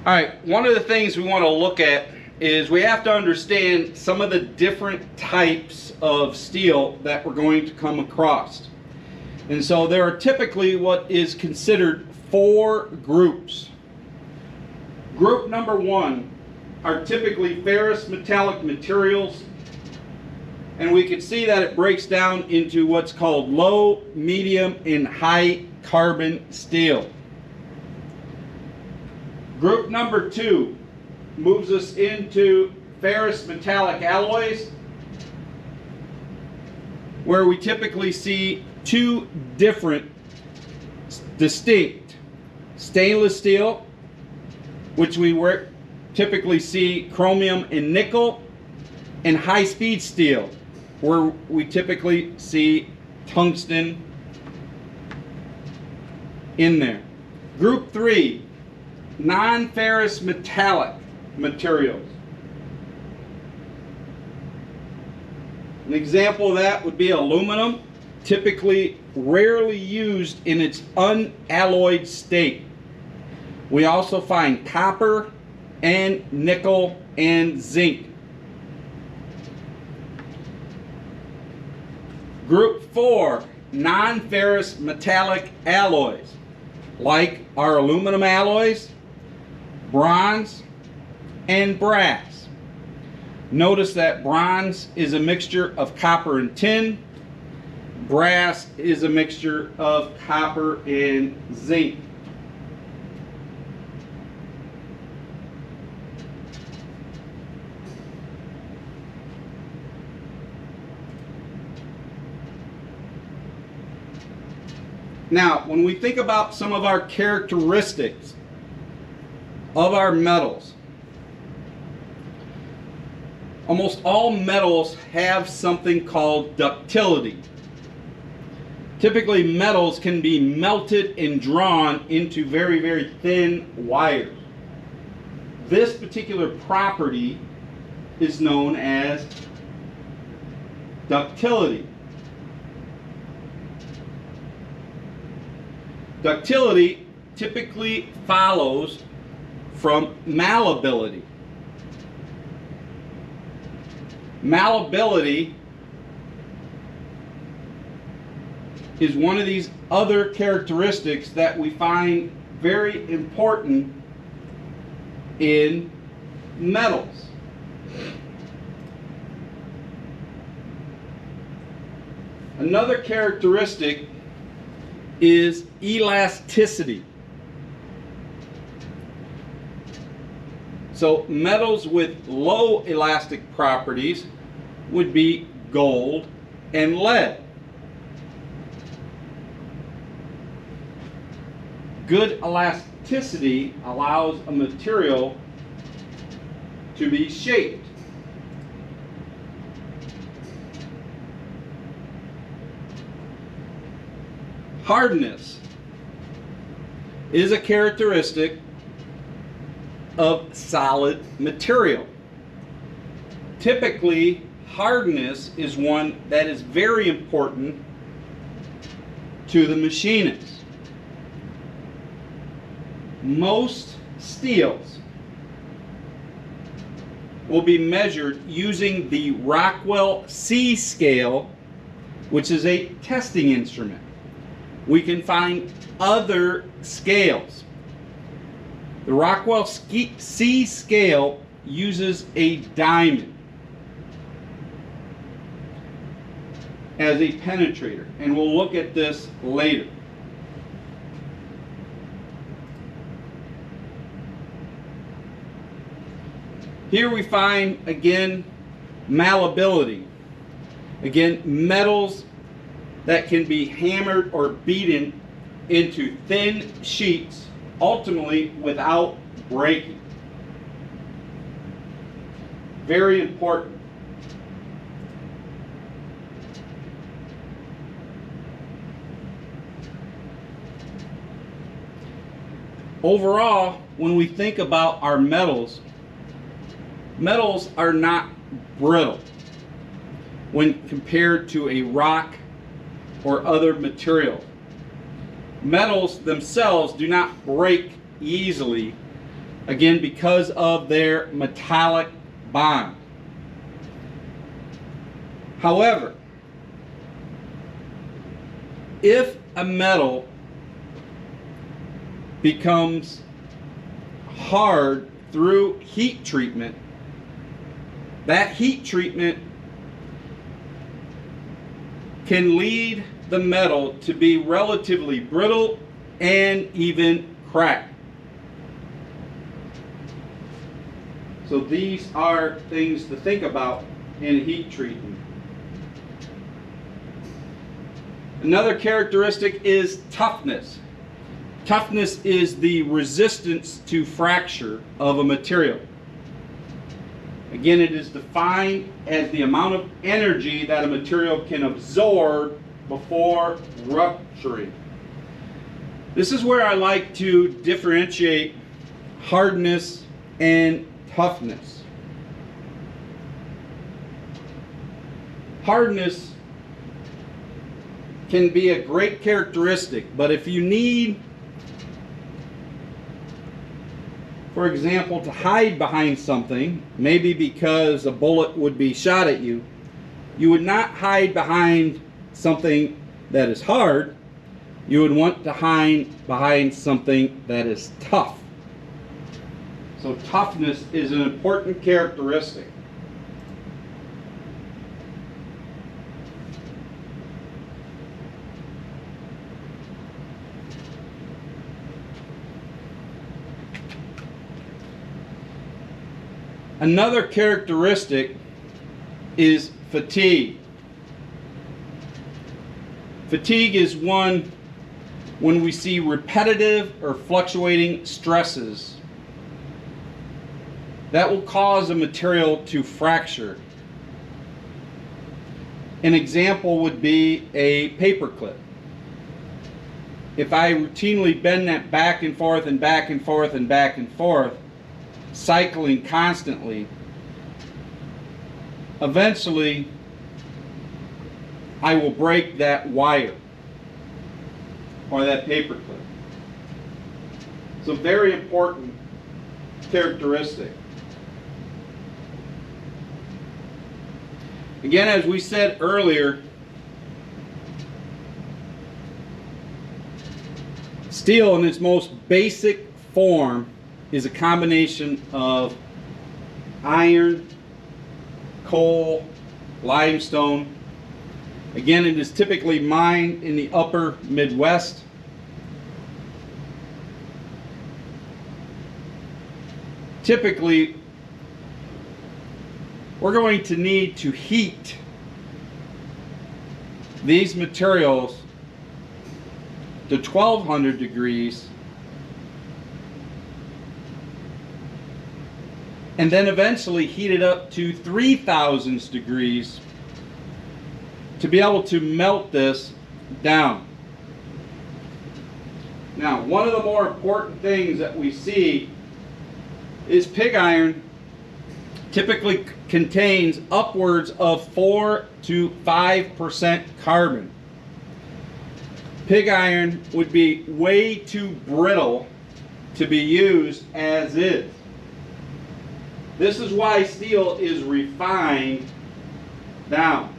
All right, one of the things we want to look at is we have to understand some of the different types of steel that we're going to come across. And so there are typically what is considered 4 groups. Group number 1 are typically ferrous metallic materials, and we can see that it breaks down into what's called low, medium, and high carbon steel. Group number 2 moves us into ferrous metallic alloys, where we typically see 2 different distinct stainless steel, which we typically see chromium and nickel, and high-speed steel, where we typically see tungsten in there. Group 3, non-ferrous metallic materials. An example of that would be aluminum, typically rarely used in its unalloyed state. We also find copper and nickel and zinc. Group 4, non-ferrous metallic alloys, like our aluminum alloys, bronze, and brass. Notice that bronze is a mixture of copper and tin. Brass is a mixture of copper and zinc. Now, when we think about some of our characteristics of our metals, almost all metals have something called ductility. Typically, metals can be melted and drawn into very, very thin wires. This particular property is known as ductility. Ductility typically follows from malleability. Malleability is one of these other characteristics that we find very important in metals. Another characteristic is elasticity. So metals with low elastic properties would be gold and lead. Good elasticity allows a material to be shaped. Hardness is a characteristic of solid material. Typically, hardness is one that is very important to the machinist. Most steels will be measured using the Rockwell C scale, which is a testing instrument. We can find other scales. The Rockwell C scale uses a diamond as a penetrator, and we'll look at this later. Here we find, again, malleability. Again, metals that can be hammered or beaten into thin sheets, ultimately without breaking. Very important. Overall, when we think about our metals, metals are not brittle when compared to a rock or other material. Metals themselves do not break easily Again, because of their metallic bond. However, if a metal becomes hard through heat treatment, that heat treatment can lead the metal to be relatively brittle and even crack. So these are things to think about in heat treatment. Another characteristic is toughness. Toughness is the resistance to fracture of a material. Again, it is defined as the amount of energy that a material can absorb before rupturing. This is where I like to differentiate hardness and toughness. Hardness can be a great characteristic, but if you need, for example, to hide behind something, maybe because a bullet would be shot at you, you would not hide behind something that is hard. You would want to hide behind something that is tough. So toughness is an important characteristic. Another characteristic is fatigue. Fatigue is one when we see repetitive or fluctuating stresses that will cause a material to fracture. An example would be a paper clip. If I routinely bend that back and forth and back and forth and back and forth, cycling constantly, eventually I will break that wire or that paper clip. So very important characteristic. Again, as we said earlier, steel in its most basic form is a combination of iron, coal, limestone. Again, it is typically mined in the upper Midwest. Typically, we're going to need to heat these materials to 1200 degrees and then eventually heat it up to 3000 degrees to be able to melt this down. Now, one of the more important things that we see is pig iron typically contains upwards of 4 to 5% carbon. Pig iron would be way too brittle to be used as is. This is why steel is refined down.